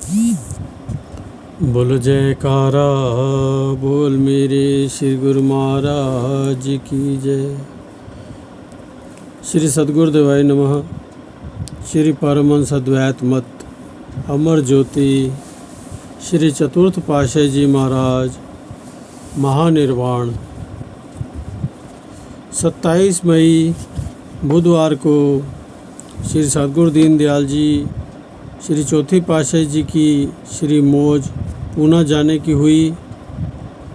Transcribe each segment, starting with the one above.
बोल जयकारा बोल मेरे श्री गुरु महाराज की जय। श्री सद्गुरुदेवाय नमः। श्री परमहंस अद्वैत मत अमर ज्योति श्री चतुर्थ पातशाही जी महाराज महानिर्वाण। 27 मई बुधवार को श्री सद्गुरु दीनदयाल जी श्री चौथी पातशाही जी की श्री मौज पूना जाने की हुई।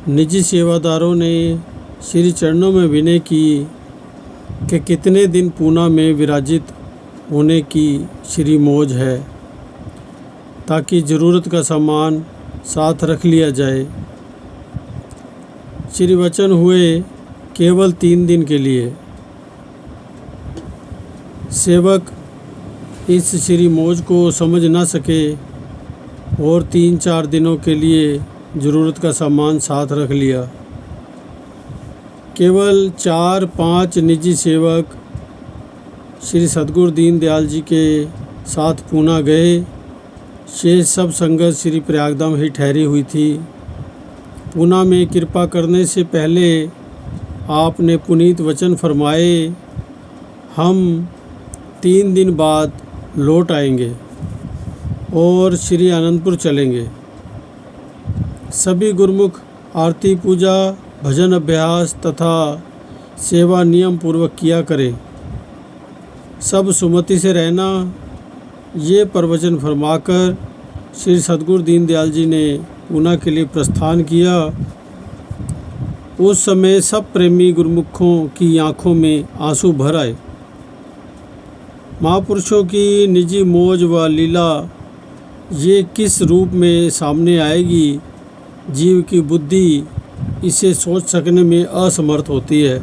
निजी सेवादारों ने श्री चरणों में विनय की कि कितने दिन पूना में विराजित होने की श्री मौज है, ताकि ज़रूरत का सामान साथ रख लिया जाए। श्री वचन हुए केवल 3 दिन के लिए। सेवक इस श्री मौज को समझ ना सके और 3-4 दिनों के लिए ज़रूरत का सामान साथ रख लिया। केवल 4-5 निजी सेवक श्री सद्गुरु दीनदयाल जी के साथ पूना गए। शेष सब संगत श्री प्रयागधाम ही ठहरी हुई थी। पूना में कृपा करने से पहले आपने पुनीत वचन फरमाए, हम 3 दिन बाद लौट आएंगे और श्री आनंदपुर चलेंगे। सभी गुरुमुख आरती पूजा भजन अभ्यास तथा सेवा नियम पूर्वक किया करें। सब सुमति से रहना, ये प्रवचन फरमाकर श्री सद्गुरु दीनदयाल जी ने पूना के लिए प्रस्थान किया। उस समय सब प्रेमी गुरुमुखों की आंखों में आंसू भर आए। महापुरुषों की निजी मौज व लीला ये किस रूप में सामने आएगी, जीव की बुद्धि इसे सोच सकने में असमर्थ होती है।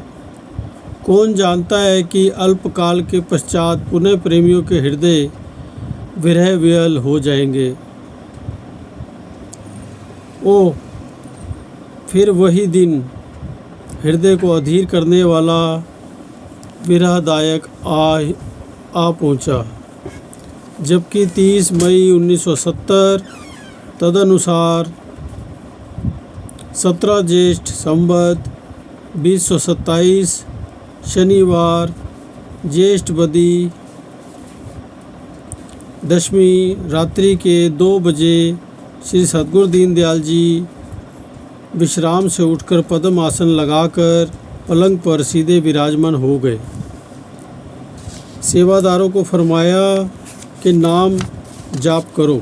कौन जानता है कि अल्पकाल के पश्चात पुनः प्रेमियों के हृदय विरह वियल हो जाएंगे। ओह, फिर वही दिन हृदय को अधीर करने वाला विरहदायक आ पहुंचा, जबकि 30 मई 1970 तदनुसार 17 ज्येष्ठ संवत 2027 शनिवार ज्येष्ठ बदी दशमी रात्रि के 2 बजे श्री सद्गुरु दीनदयाल जी विश्राम से उठकर पद्म आसन लगाकर पलंग पर सीधे विराजमान हो गए। सेवादारों को फरमाया कि नाम जाप करो।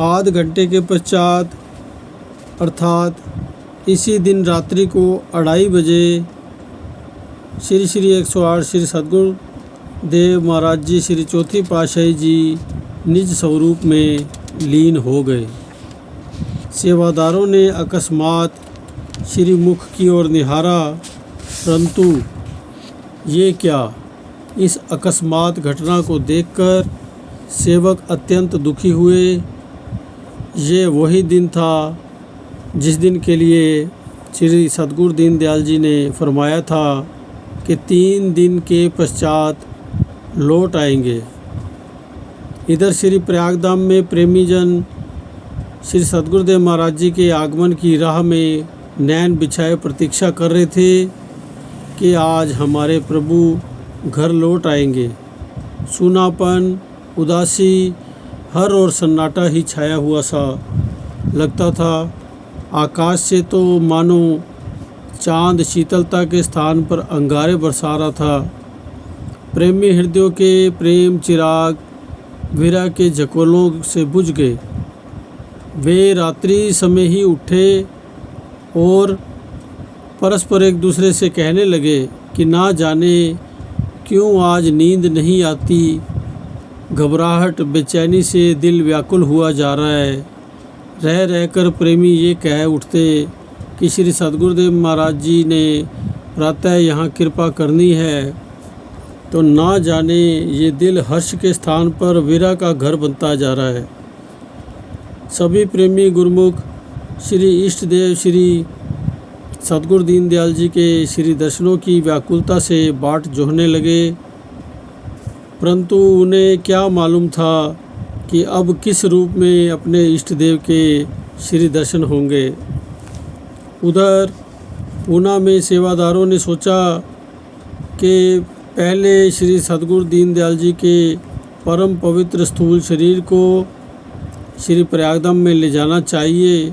आध घंटे के पश्चात अर्थात इसी दिन रात्रि को 2:30 बजे श्री 108 श्री सद्गुरु देव महाराज जी श्री चौथी पातशाही जी निज स्वरूप में लीन हो गए। सेवादारों ने अकस्मात श्री मुख की ओर निहारा, परंतु ये क्या! इस अकस्मात घटना को देखकर सेवक अत्यंत दुखी हुए। ये वही दिन था जिस दिन के लिए श्री सद्गुरु दीनदयाल जी ने फरमाया था कि 3 दिन के पश्चात लौट आएंगे। इधर श्री प्रयागधाम में प्रेमी जन श्री सद्गुरुदेव महाराज जी के आगमन की राह में नैन बिछाए प्रतीक्षा कर रहे थे कि आज हमारे प्रभु घर लौट आएंगे। सूनापन, उदासी, हर ओर सन्नाटा ही छाया हुआ सा लगता था। आकाश से तो मानो चांद शीतलता के स्थान पर अंगारे बरसा रहा था। प्रेमी हृदयों के प्रेम चिराग विरह के झकोलों से बुझ गए। वे रात्रि समय ही उठे और परस्पर एक दूसरे से कहने लगे कि ना जाने क्यों आज नींद नहीं आती। घबराहट बेचैनी से दिल व्याकुल हुआ जा रहा है। रह रहकर प्रेमी ये कह उठते कि श्री सद्गुरुदेव महाराज जी ने प्रातः यहाँ कृपा करनी है, तो ना जाने ये दिल हर्ष के स्थान पर विरह का घर बनता जा रहा है। सभी प्रेमी गुरुमुख श्री इष्ट देव श्री सद्गुरु दीनदयाल जी के श्री दर्शनों की व्याकुलता से बाट जोहने लगे, परंतु उन्हें क्या मालूम था कि अब किस रूप में अपने इष्ट देव के श्री दर्शन होंगे। उधर पूना में सेवादारों ने सोचा कि पहले श्री सद्गुरु दीनदयाल जी के परम पवित्र स्थूल शरीर को श्री प्रयागधाम में ले जाना चाहिए,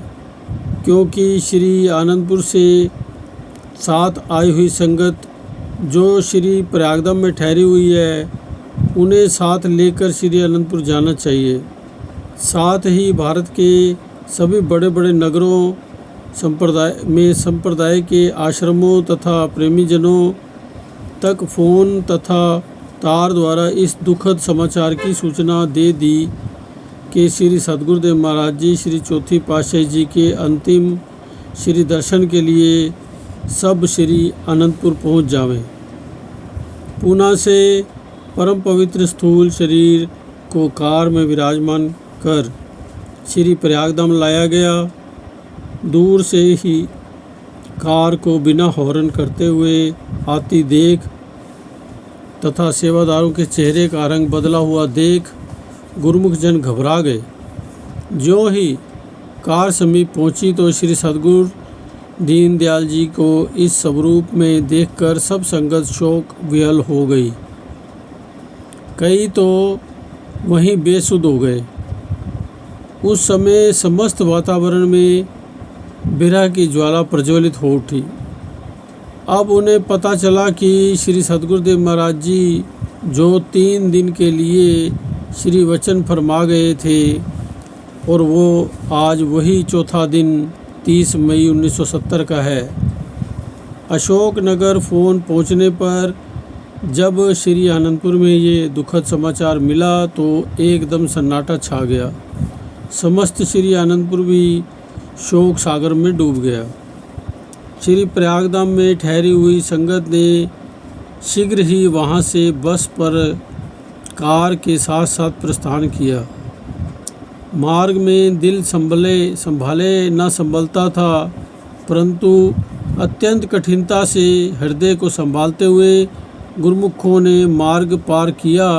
क्योंकि श्री आनंदपुर से साथ आई हुई संगत जो श्री प्रयागधाम में ठहरी हुई है उन्हें साथ लेकर श्री अनंतपुर जाना चाहिए। साथ ही भारत के सभी बड़े बड़े नगरों संप्रदाय के आश्रमों तथा प्रेमीजनों तक फ़ोन तथा तार द्वारा इस दुखद समाचार की सूचना दे दी कि श्री सद्गुरुदेव महाराज जी श्री चौथी पातशाही जी के अंतिम श्री दर्शन के लिए सब श्री अनंतपुर पहुंच जावें। पूना से परम पवित्र स्थूल शरीर को कार में विराजमान कर श्री प्रयागधाम लाया गया। दूर से ही कार को बिना हॉर्न करते हुए आती देख तथा सेवादारों के चेहरे का रंग बदला हुआ देख गुरुमुख जन घबरा गए। ज्यों ही कार समीप पहुंची तो श्री सद्गुरु दीनदयाल जी को इस स्वरूप में देखकर सब संगत शोक विहल हो गई। कई तो वहीं बेसुध हो गए। उस समय समस्त वातावरण में विरह की ज्वाला प्रज्वलित हो उठी। अब उन्हें पता चला कि श्री सद्गुरुदेव महाराज जी जो 3 दिन के लिए श्री वचन फरमा गए थे और वो आज वही चौथा दिन 30 मई 1970 का है। अशोकनगर फ़ोन पहुंचने पर जब श्री आनंदपुर में ये दुखद समाचार मिला तो एकदम सन्नाटा छा गया। समस्त श्री आनंदपुर भी शोक सागर में डूब गया। श्री प्रयागधाम में ठहरी हुई संगत ने शीघ्र ही वहाँ से बस पर कार के साथ साथ प्रस्थान किया। मार्ग में दिल संभाले न संभलता था, परंतु अत्यंत कठिनता से हृदय को संभालते हुए गुरुमुखों ने मार्ग पार किया।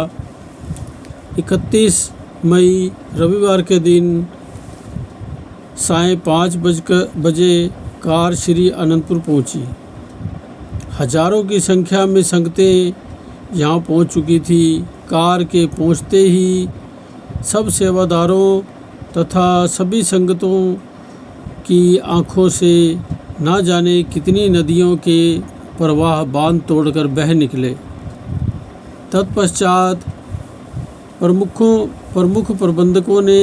31 मई रविवार के दिन साय 5 बजे कार श्री अनंतपुर पहुंची। हजारों की संख्या में संगतें यहाँ पहुंच चुकी थी। कार के पहुंचते ही सब सेवादारों तथा सभी संगतों की आँखों से ना जाने कितनी नदियों के प्रवाह बांध तोड़कर बह निकले। तत्पश्चात प्रमुख प्रबंधकों ने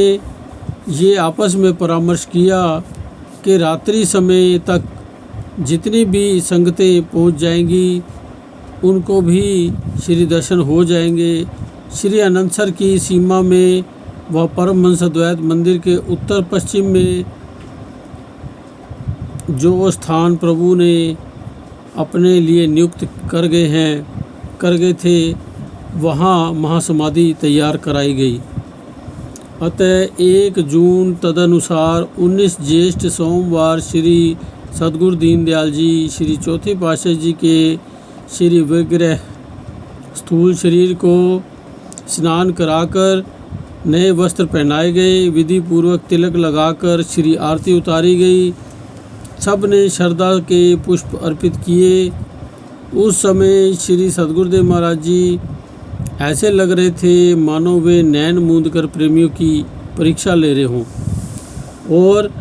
ये आपस में परामर्श किया कि रात्रि समय तक जितनी भी संगतें पहुंच जाएंगी उनको भी श्री दर्शन हो जाएंगे। श्री अनंतसर की सीमा में व परमहंस अद्वैत मंदिर के उत्तर पश्चिम में जो स्थान प्रभु ने अपने लिए नियुक्त कर गए थे वहाँ महासमाधि तैयार कराई गई। अतः 1 जून तदनुसार 19 ज्येष्ठ सोमवार श्री सद्गुरु दीनदयाल जी श्री चौथे पातशाही जी के श्री विग्रह स्थूल शरीर को स्नान कराकर नए वस्त्र पहनाए गए। विधि पूर्वक तिलक लगाकर श्री आरती उतारी गई। सब ने श्रद्धा के पुष्प अर्पित किए। उस समय श्री सद्गुरुदेव महाराज जी ऐसे लग रहे थे मानो वे नैन मूंद कर प्रेमियों की परीक्षा ले रहे हों और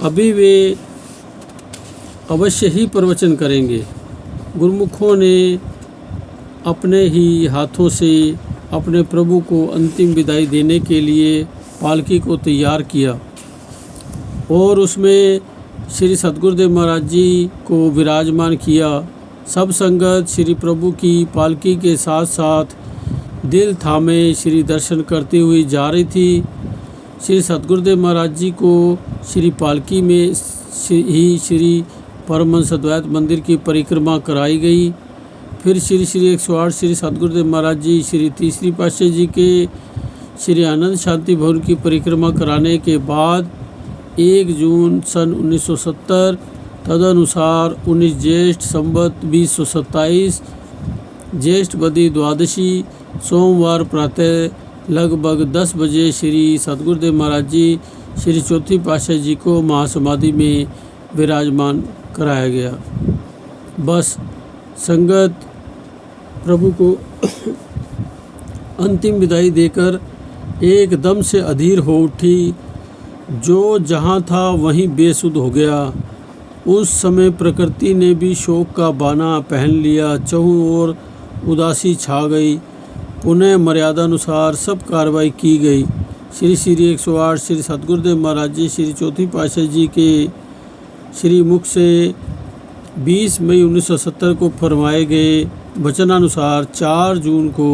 अभी वे अवश्य ही प्रवचन करेंगे। गुरुमुखों ने अपने ही हाथों से अपने प्रभु को अंतिम विदाई देने के लिए पालकी को तैयार किया और उसमें श्री सद्गुरुदेव महाराज जी को विराजमान किया। सब संगत श्री प्रभु की पालकी के साथ साथ दिल थामे श्री दर्शन करते हुए जा रही थी। श्री सद्गुरुदेव महाराज जी को श्री पालकी में ही श्री परमहंस अद्वैत मंदिर की परिक्रमा कराई गई। फिर श्री 108 श्री सद्गुरुदेव महाराज जी श्री तीसरी पातशाही जी के श्री आनंद शांति भवन की परिक्रमा कराने के बाद 1 जून सन 1970 तदनुसार 19 ज्येष्ठ संवत 2027 ज्येष्ठ बदी द्वादशी सोमवार प्रातः लगभग 10 बजे श्री सतगुरुदेव महाराज जी श्री चौथी पातशाही जी को महासमाधि में विराजमान कराया गया। बस संगत प्रभु को अंतिम विदाई देकर एकदम से अधीर हो उठी। जो जहाँ था वहीं बेसुध हो गया। उस समय प्रकृति ने भी शोक का बाना पहन लिया। चहुं ओर उदासी छा गई। पुनः मर्यादानुसार सब कार्रवाई की गई। श्री 108 श्री सतगुरुदेव महाराज जी श्री चौथी पातशाही जी के श्री मुख से 20 मई 1970 को फरमाए गए वचनानुसार 4 जून को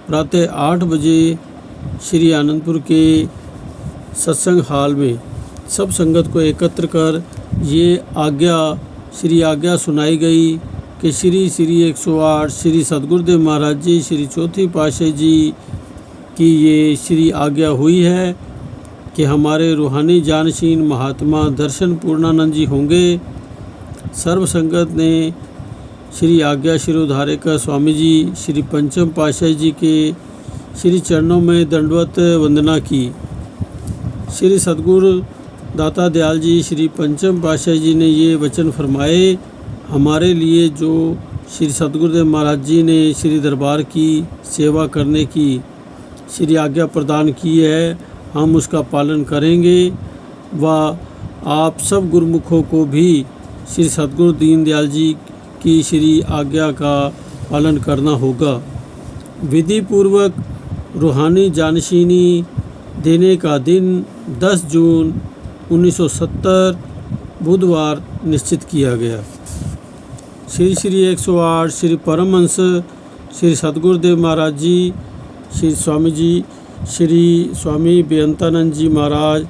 प्रातः 8 बजे श्री आनंदपुर के सत्संग हाल में सब संगत को एकत्र कर ये आज्ञा सुनाई गई कि श्री 108 श्री सतगुरुदेव महाराज जी श्री चौथी पातशाही जी की ये श्री आज्ञा हुई है कि हमारे रूहानी जानशीन महात्मा दर्शन पूर्णानंद जी होंगे। सर्व संगत ने श्री आज्ञा शिरोधार्य स्वामी जी श्री पंचम पातशाही जी के श्री चरणों में दंडवत वंदना की। श्री सतगुरु दाता दयाल जी श्री पंचम पातशाही जी ने ये वचन फरमाए, हमारे लिए जो श्री सतगुरुदेव महाराज जी ने श्री दरबार की सेवा करने की श्री आज्ञा प्रदान की है, हम उसका पालन करेंगे व आप सब गुरुमुखों को भी श्री सतगुरु दीन दयाल जी की श्री आज्ञा का पालन करना होगा। विधि पूर्वक रूहानी जानशीनी देने का दिन 10 जून 1970 बुधवार निश्चित किया गया। श्री 108 श्री परमहंस श्री सतगुरुदेव महाराज जी श्री स्वामी बेअंतानंद जी महाराज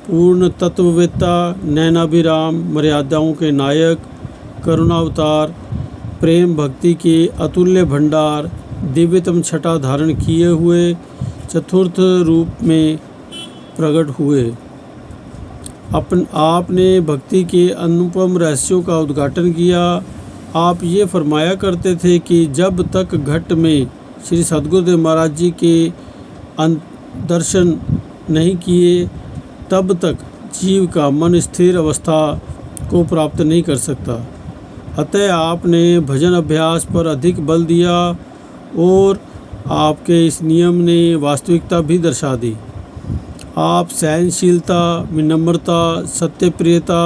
पूर्ण तत्ववेत्ता नैनाभिराम मर्यादाओं के नायक करुणावतार प्रेम भक्ति के अतुल्य भंडार दिव्यतम छटा धारण किए हुए चतुर्थ रूप में प्रकट हुए। आपने भक्ति के अनुपम रहस्यों का उद्घाटन किया। आप ये फरमाया करते थे कि जब तक घट में श्री सतगुरुदेव महाराज जी के दर्शन नहीं किए तब तक जीव का मन स्थिर अवस्था को प्राप्त नहीं कर सकता। अतः आपने भजन अभ्यास पर अधिक बल दिया और आपके इस नियम ने वास्तविकता भी दर्शा दी। आप सहनशीलता, विनम्रता, सत्यप्रियता,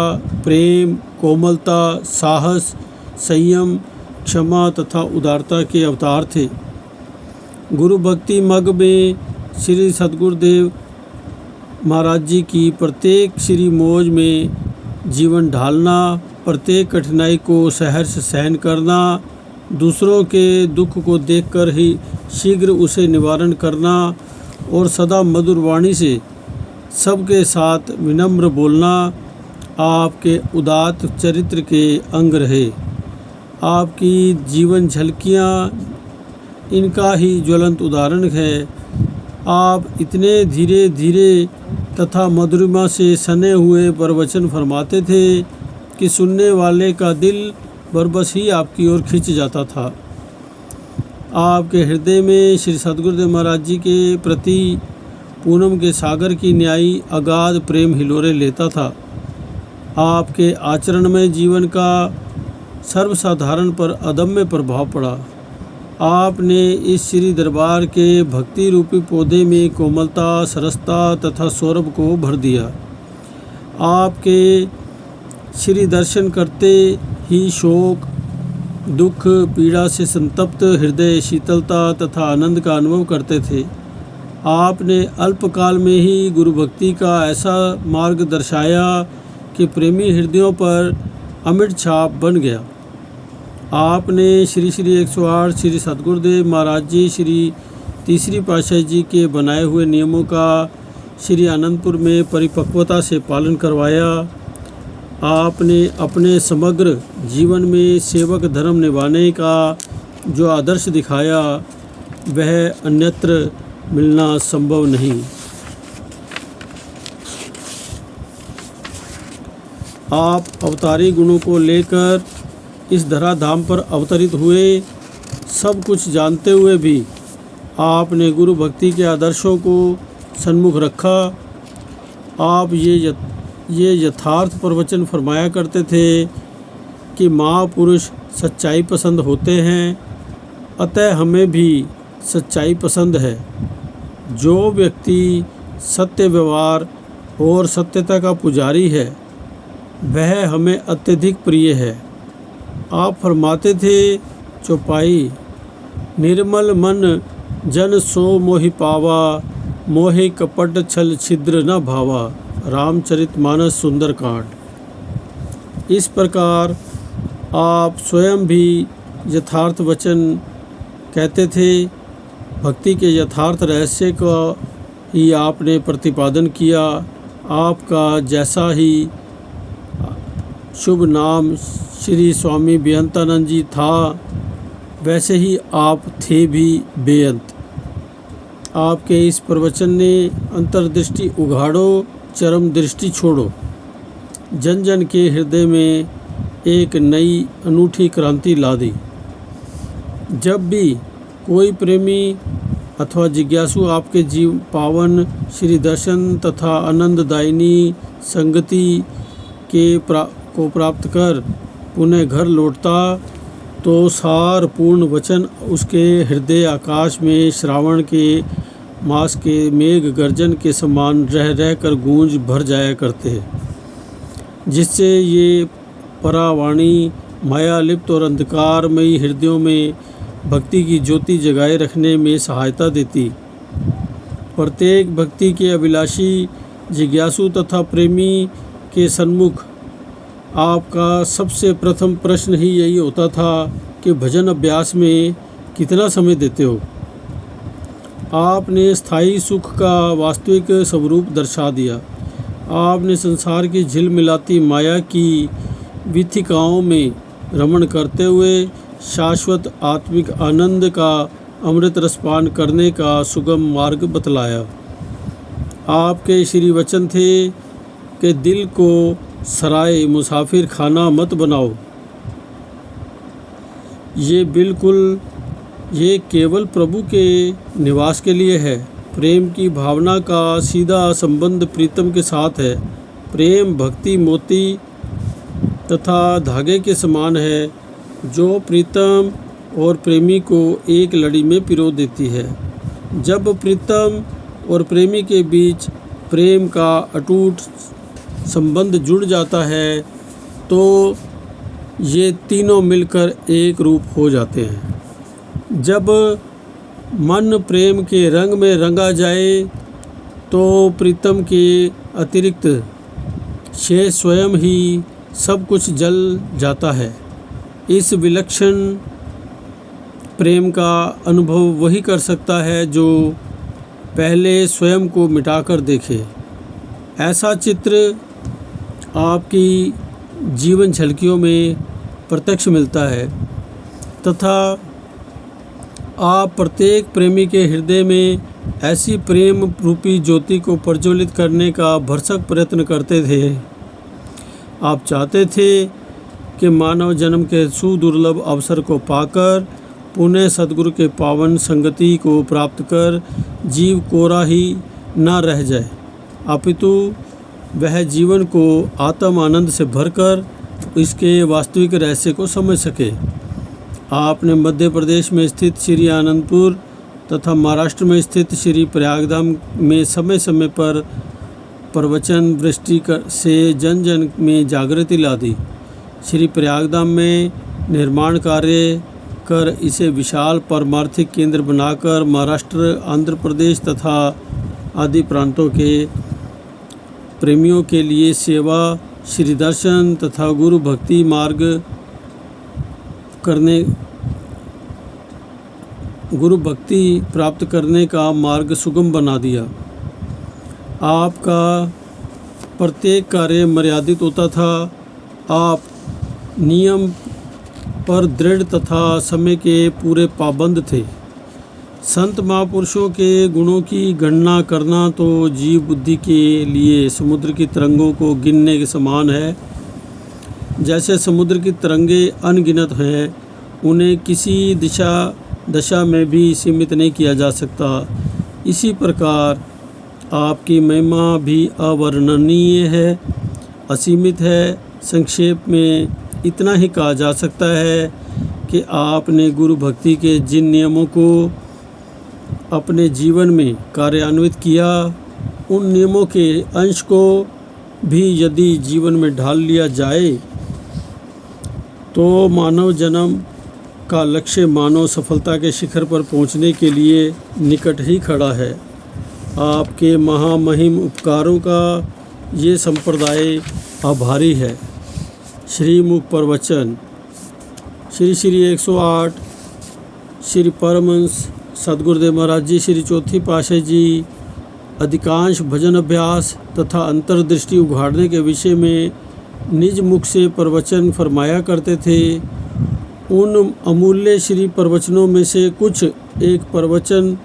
प्रेम, कोमलता, साहस, संयम, क्षमा तथा उदारता के अवतार थे। गुरु भक्ति मग में श्री सतगुरुदेव महाराज जी की प्रत्येक श्री मौज में जीवन ढालना, प्रत्येक कठिनाई को सहर्ष सहन करना, दूसरों के दुख को देखकर ही शीघ्र उसे निवारण करना और सदा मधुर वाणी से सबके साथ विनम्र बोलना आपके उदात्त चरित्र के अंग रहे। आपकी जीवन झलकियाँ इनका ही ज्वलंत उदाहरण है। आप इतने धीरे धीरे तथा मधुरिमा से सने हुए प्रवचन फरमाते थे कि सुनने वाले का दिल बरबस ही आपकी ओर खिंच जाता था। आपके हृदय में श्री सतगुरुदेव महाराज जी के प्रति पूनम के सागर की न्यायी अगाध प्रेम हिलोरे लेता था। आपके आचरण में जीवन का सर्वसाधारण पर अदम्य प्रभाव पड़ा। आपने इस श्री दरबार के भक्ति रूपी पौधे में कोमलता, सरसता तथा सौरभ को भर दिया। आपके श्री दर्शन करते ही शोक, दुख, पीड़ा से संतप्त हृदय शीतलता तथा आनंद का अनुभव करते थे। आपने अल्पकाल में ही गुरु भक्ति का ऐसा मार्ग दर्शाया कि प्रेमी हृदयों पर अमिट छाप बन गया। आपने श्री 108 श्री सतगुरुदेव महाराज जी श्री तीसरी पातशाही जी के बनाए हुए नियमों का श्री आनंदपुर में परिपक्वता से पालन करवाया। आपने अपने समग्र जीवन में सेवक धर्म निभाने का जो आदर्श दिखाया वह अन्यत्र मिलना संभव नहीं। आप अवतारी गुणों को लेकर इस धराधाम पर अवतरित हुए। सब कुछ जानते हुए भी आपने गुरु भक्ति के आदर्शों को सन्मुख रखा। आप ये यथार्थ प्रवचन फरमाया करते थे कि महापुरुष सच्चाई पसंद होते हैं, अतः हमें भी सच्चाई पसंद है। जो व्यक्ति सत्य व्यवहार और सत्यता का पुजारी है वह हमें अत्यधिक प्रिय है। आप फरमाते थे चौपाई, निर्मल मन जन सो मोहि पावा, मोहि कपट छल छिद्र न भावा। रामचरितमानस सुंदरकांड। इस प्रकार आप स्वयं भी यथार्थ वचन कहते थे। भक्ति के यथार्थ रहस्य का ही आपने प्रतिपादन किया। आपका जैसा ही शुभ नाम श्री स्वामी बेअंतानंद जी था वैसे ही आप थे भी बेअंत। आपके इस प्रवचन ने अंतर्दृष्टि उघाड़ो, चरम दृष्टि छोड़ो। जन जन के हृदय में एक नई अनूठी क्रांति ला दी। जब भी कोई प्रेमी अथवा जिज्ञासु आपके जीव पावन श्री दर्शन तथा आनंददायिनी संगति को प्राप्त कर पुनः घर लौटता तो सार पूर्ण वचन उसके हृदय आकाश में श्रावण के मास के मेघ गर्जन के समान रह रह कर गूंज भर जाया करते हैं, जिससे ये परावाणी माया लिप्त और अंधकारमयी हृदयों में भक्ति की ज्योति जगाए रखने में सहायता देती। प्रत्येक भक्ति के अभिलाषी जिज्ञासु तथा प्रेमी के सन्मुख आपका सबसे प्रथम प्रश्न ही यही होता था कि भजन अभ्यास में कितना समय देते हो। आपने स्थायी सुख का वास्तविक स्वरूप दर्शा दिया। आपने संसार की झिलमिलाती माया की विथिकाओं में रमण करते हुए शाश्वत आत्मिक आनंद का अमृत रसपान करने का सुगम मार्ग बतलाया। आपके श्री वचन थे कि दिल को सराय मुसाफिर खाना मत बनाओ। ये केवल प्रभु के निवास के लिए है। प्रेम की भावना का सीधा संबंध प्रीतम के साथ है। प्रेम भक्ति मोती तथा धागे के समान है, जो प्रीतम और प्रेमी को एक लड़ी में पिरो देती है। जब प्रीतम और प्रेमी के बीच प्रेम का अटूट संबंध जुड़ जाता है तो ये तीनों मिलकर एक रूप हो जाते हैं। जब मन प्रेम के रंग में रंगा जाए तो प्रीतम के अतिरिक्त शेष स्वयं ही सब कुछ जल जाता है। इस विलक्षण प्रेम का अनुभव वही कर सकता है जो पहले स्वयं को मिटाकर देखे। ऐसा चित्र आपकी जीवन झलकियों में प्रत्यक्ष मिलता है तथा आप प्रत्येक प्रेमी के हृदय में ऐसी प्रेम रूपी ज्योति को प्रज्वलित करने का भरसक प्रयत्न करते थे। आप चाहते थे कि मानव जन्म के सुदुर्लभ अवसर को पाकर पुनः सद्गुरु के पावन संगति को प्राप्त कर जीव कोरा ही न रह जाए, अपितु वह जीवन को आत्म आनंद से भरकर इसके वास्तविक रहस्य को समझ सके। आपने मध्य प्रदेश में स्थित श्री आनंदपुर तथा महाराष्ट्र में स्थित श्री प्रयागधाम में समय समय पर प्रवचन वृष्टि से जन जन में जागृति ला दी। श्री प्रयागधाम में निर्माण कार्य कर इसे विशाल परमार्थिक केंद्र बनाकर महाराष्ट्र, आंध्र प्रदेश तथा आदि प्रांतों के प्रेमियों के लिए सेवा, श्री दर्शन तथा गुरु भक्ति प्राप्त करने का मार्ग सुगम बना दिया। आपका प्रत्येक कार्य मर्यादित होता था। आप नियम पर दृढ़ तथा समय के पूरे पाबंद थे। संत महापुरुषों के गुणों की गणना करना तो जीव बुद्धि के लिए समुद्र की तरंगों को गिनने के समान है। जैसे समुद्र की तरंगें अनगिनत हैं, उन्हें किसी दिशा दशा में भी सीमित नहीं किया जा सकता। इसी प्रकार आपकी महिमा भी अवर्णनीय है, असीमित है। संक्षेप में इतना ही कहा जा सकता है कि आपने गुरु भक्ति के जिन नियमों को अपने जीवन में कार्यान्वित किया, उन नियमों के अंश को भी यदि जीवन में ढाल लिया जाए तो मानव जन्म का लक्ष्य मानव सफलता के शिखर पर पहुंचने के लिए निकट ही खड़ा है। आपके महामहिम उपकारों का ये संप्रदाय आभारी है। श्रीमुख प्रवचन श्री श्री 108 श्री परमहंस सद्गुरुदेव महाराज जी श्री चौथी पातशाही जी अधिकांश भजन अभ्यास तथा अंतर्दृष्टि उघाड़ने के विषय में निज मुख से प्रवचन फरमाया करते थे। उन अमूल्य श्री प्रवचनों में से कुछ एक प्रवचन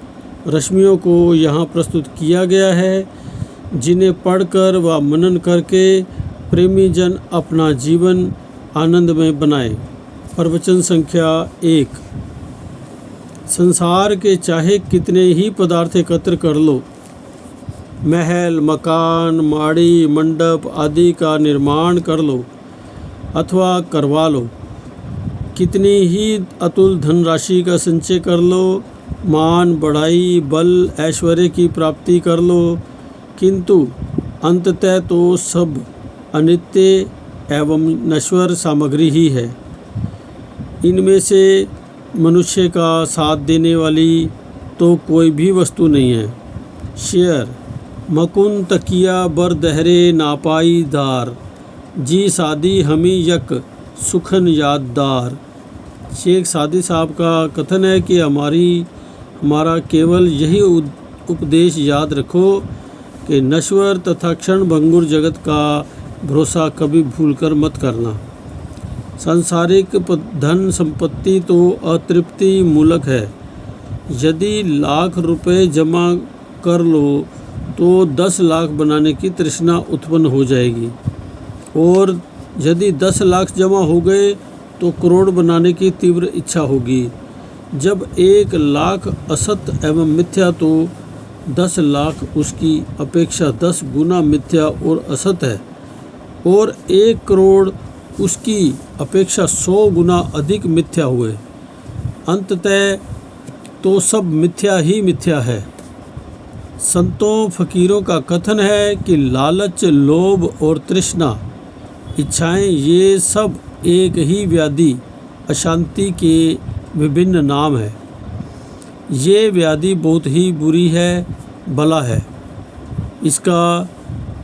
रश्मियों को यहाँ प्रस्तुत किया गया है, जिन्हें पढ़कर व मनन करके प्रेमी जन अपना जीवन आनंदमय बनाए। प्रवचन संख्या 1। संसार के चाहे कितने ही पदार्थ एकत्र कर लो, महल, मकान, माड़ी, मंडप आदि का निर्माण कर लो अथवा करवा लो, कितनी ही अतुल धनराशि का संचय कर लो, मान, बढ़ाई, बल, ऐश्वर्य की प्राप्ति कर लो, किंतु अंततः तो सब अनित्य एवं नश्वर सामग्री ही है। इनमें से मनुष्य का साथ देने वाली तो कोई भी वस्तु नहीं है। शेर मकुन तकिया बर दहरे नापाई दार, जी सादी हमी यक सुखन याददार। शेख सादी साहब का कथन है कि हमारा केवल यही उपदेश याद रखो कि नश्वर तथा क्षण भंगुर जगत का भरोसा कभी भूलकर मत करना। सांसारिक धन संपत्ति तो अतृप्ति मूलक है। यदि लाख रुपए जमा कर लो तो 10 लाख बनाने की तृष्णा उत्पन्न हो जाएगी, और यदि 10 लाख जमा हो गए तो करोड़ बनाने की तीव्र इच्छा होगी। जब 1 लाख असत एवं मिथ्या तो 10 लाख उसकी अपेक्षा 10 गुना मिथ्या और असत है, और 1 करोड़ उसकी अपेक्षा 100 गुना अधिक मिथ्या हुए। अंततः तो सब मिथ्या ही मिथ्या है। संतों फकीरों का कथन है कि लालच, लोभ और तृष्णा, इच्छाएं, ये सब एक ही व्याधि अशांति के विभिन्न नाम है। ये व्याधि बहुत ही बुरी है, बला है। इसका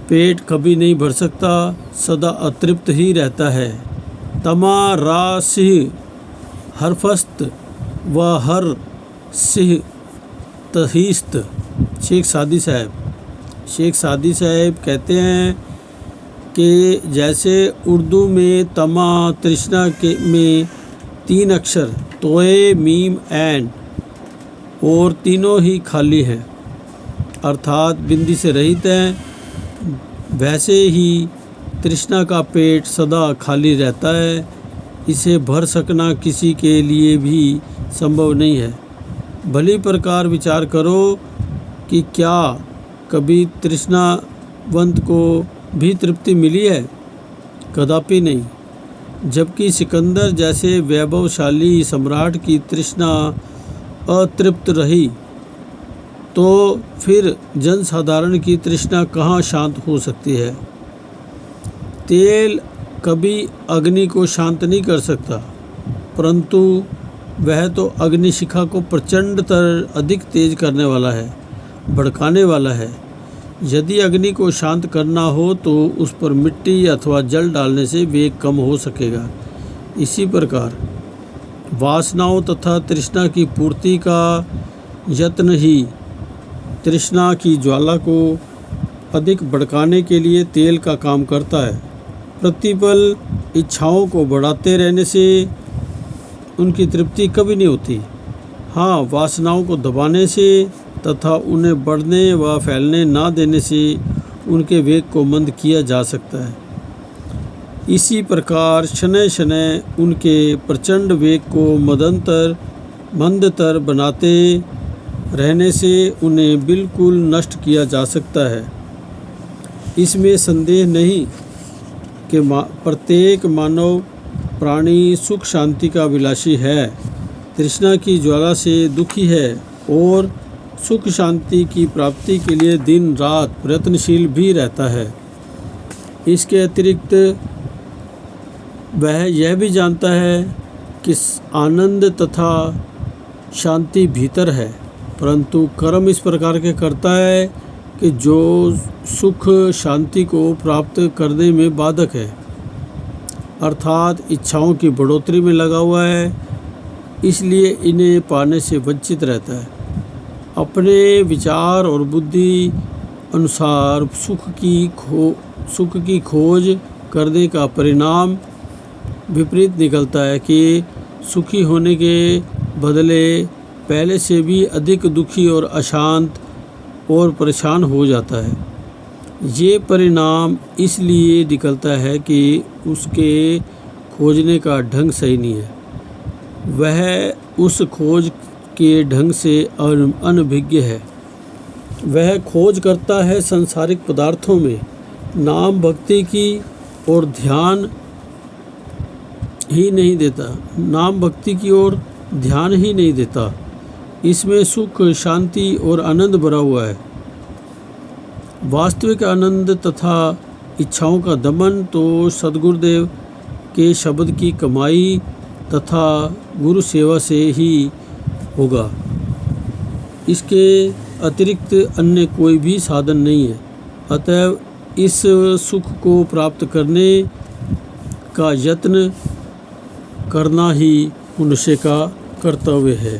पेट कभी नहीं भर सकता, सदा अतृप्त ही रहता है। तमा रा सिंह हरफस्त व हर सिंह तहीस्त। शेख सादी साहब कहते हैं कि जैसे उर्दू में तमा तृष्णा के में 3 अक्षर तोए, मीम, ऐन और तीनों ही खाली हैं, अर्थात बिंदी से रहित हैं, वैसे ही तृष्णा का पेट सदा खाली रहता है। इसे भर सकना किसी के लिए भी संभव नहीं है। भली प्रकार विचार करो कि क्या कभी तृष्णावंत को भी तृप्ति मिली है? कदापि नहीं। जबकि सिकंदर जैसे वैभवशाली सम्राट की तृष्णा अतृप्त रही, तो फिर जनसाधारण की तृष्णा कहाँ शांत हो सकती है? तेल कभी अग्नि को शांत नहीं कर सकता, परंतु वह तो अग्निशिखा को प्रचंडतर अधिक तेज करने वाला है, भड़काने वाला है। यदि अग्नि को शांत करना हो तो उस पर मिट्टी अथवा जल डालने से वेग कम हो सकेगा। इसी प्रकार वासनाओं तथा तृष्णा की पूर्ति का यत्न ही तृष्णा की ज्वाला को अधिक भड़काने के लिए तेल का काम करता है। प्रतिपल इच्छाओं को बढ़ाते रहने से उनकी तृप्ति कभी नहीं होती। हाँ, वासनाओं को दबाने से तथा उन्हें बढ़ने व फैलने ना देने से उनके वेग को मंद किया जा सकता है। इसी प्रकार शनय शनय उनके प्रचंड वेग को मदंतर मंदतर बनाते रहने से उन्हें बिल्कुल नष्ट किया जा सकता है। इसमें संदेह नहीं कि प्रत्येक मानव प्राणी सुख शांति का अभिलाषी है, तृष्णा की ज्वाला से दुखी है और सुख शांति की प्राप्ति के लिए दिन रात प्रयत्नशील भी रहता है। इसके अतिरिक्त वह यह भी जानता है कि आनंद तथा शांति भीतर है, परंतु कर्म इस प्रकार के करता है कि जो सुख शांति को प्राप्त करने में बाधक है, अर्थात इच्छाओं की बढ़ोतरी में लगा हुआ है, इसलिए इन्हें पाने से वंचित रहता है। अपने विचार और बुद्धि अनुसार सुख की खोज करने का परिणाम विपरीत निकलता है कि सुखी होने के बदले पहले से भी अधिक दुखी और अशांत और परेशान हो जाता है। ये परिणाम इसलिए निकलता है कि उसके खोजने का ढंग सही नहीं है। वह उस खोज के ढंग से अनभिज्ञ है। वह खोज करता है सांसारिक पदार्थों में, नाम भक्ति की और ध्यान ही नहीं देता। इसमें सुख शांति और आनंद भरा हुआ है। वास्तविक आनंद तथा इच्छाओं का दमन तो सद्गुरुदेव के शब्द की कमाई तथा गुरु सेवा से ही होगा। इसके अतिरिक्त अन्य कोई भी साधन नहीं है। अतएव इस सुख को प्राप्त करने का यत्न करना ही मनुष्य का कर्तव्य है।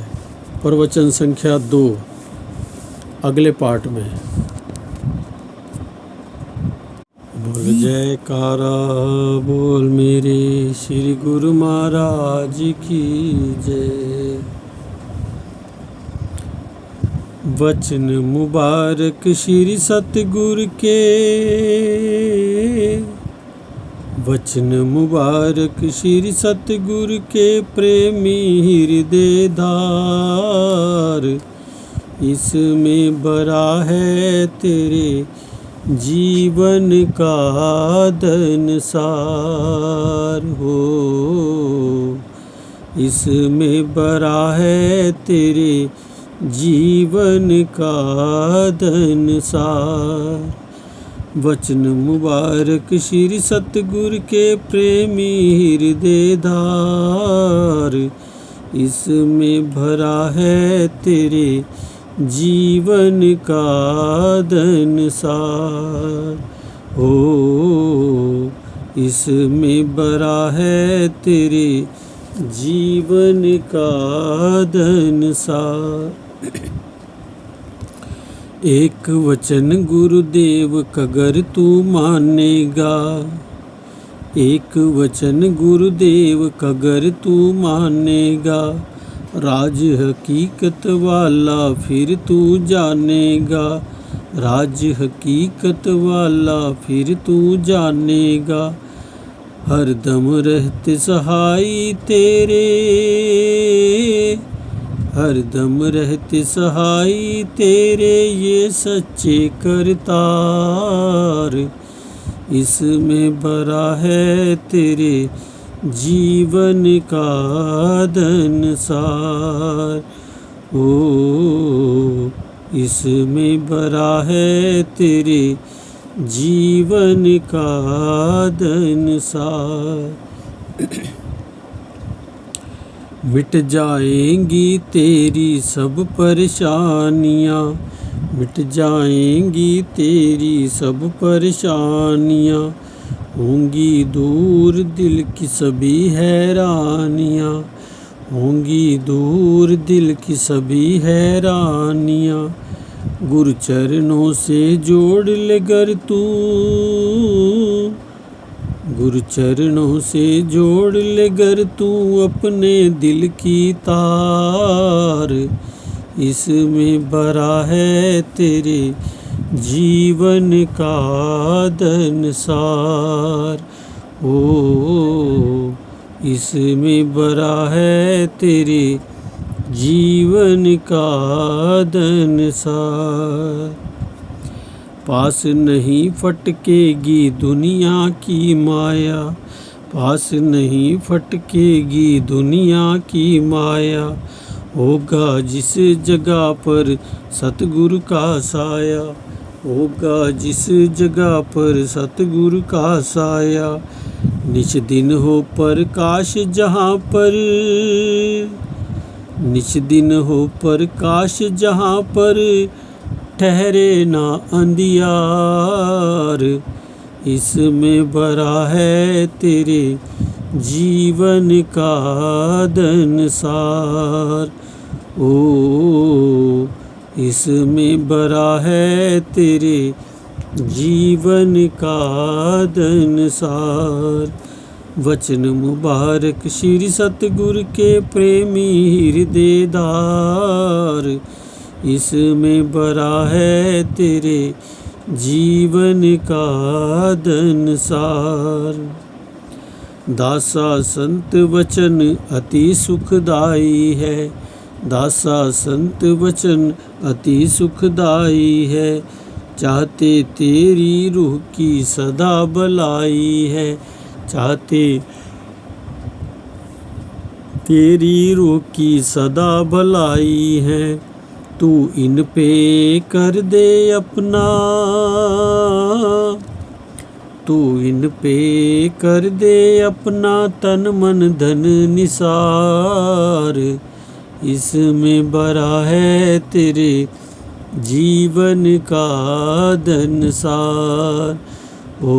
प्रवचन संख्या 2 अगले पार्ट में। बोल जयकारा बोल मेरे श्री गुरु महाराज की जय। वचन मुबारक श्री सतगुरु के, वचन मुबारक श्री सतगुरु के प्रेमी हृदय धार। इसमें भरा है तेरे जीवन का धन सार हो। इसमें भरा है तेरे जीवन का धन सार। वचन मुबारक श्री सतगुरु के प्रेमी हृदय धार। इसमें भरा है तेरे जीवन का धन सार हो। इसमें भरा है तेरे जीवन का धन सार। एक वचन गुरुदेव कगर तू मानेगा, एक वचन गुरुदेव कगर तू मानेगा, राज हकीकत वाला फिर तू जानेगा। राज हकीकत वाला फिर तू जानेगा। हरदम रहते सहाय तेरे, हरदम रहते सहाय तेरे ये सच्चे करतार। इसमें भरा है तेरे जीवन का धन सार ओ। इसमें भरा है तेरे जीवन का धन सार। मिट जाएंगी तेरी सब परेशानियाँ, मिट जाएंगी तेरी सब परेशानियाँ। होंगी दूर दिल की सभी हैरानियाँ, होंगी दूर दिल की सभी हैरानियाँ। गुरु चरणों से जोड़ ले गर तू, गुरु चरणों से जोड़ ले गर तू अपने दिल की तार। इसमें भरा है तेरे जीवन का धन सार ओ। इसमें भरा है तेरे जीवन का धन सार। पास नहीं फटकेगी दुनिया की माया, पास नहीं फटकेगी दुनिया की माया, होगा जिस जगह पर सतगुरु का साया, होगा जिस जगह पर सतगुरु का साया। निज दिन हो प्रकाश जहाँ पर, निज दिन हो प्रकाश जहाँ पर, ठहरे ना अंधियार, इसमें भरा है तेरे जीवन का धन सार। ओ इसमें भरा है तेरे जीवन का धन सार। वचन मुबारक श्री सतगुरु के प्रेमी हृदयदार, इसमें भरा है तेरे जीवन का धन सार। दासा संत वचन अति सुखदाई है, दासा संत वचन अति सुखदाई है, चाहते तेरी रूह की सदा भलाई है, चाहते तेरी रूह की सदा भलाई है। तू इन पे कर दे अपना, तू इन पे कर दे अपना तन मन धन निसार, इसमें भरा है तेरे जीवन का धन सार। ओ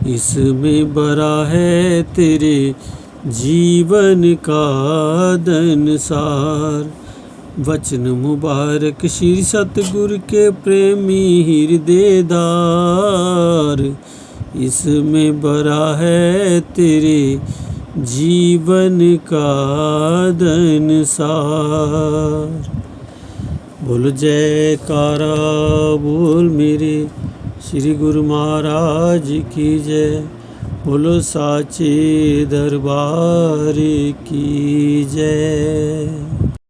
इसमें भरा है तेरे जीवन का धन सार। वचन मुबारक श्री सतगुरु के प्रेमी हृदयदार, इसमें भरा है तेरे जीवन का धन सार। बोल जयकारा बोल मेरे श्री गुरु महाराज की जय, बोलो साचे दरबार की जय।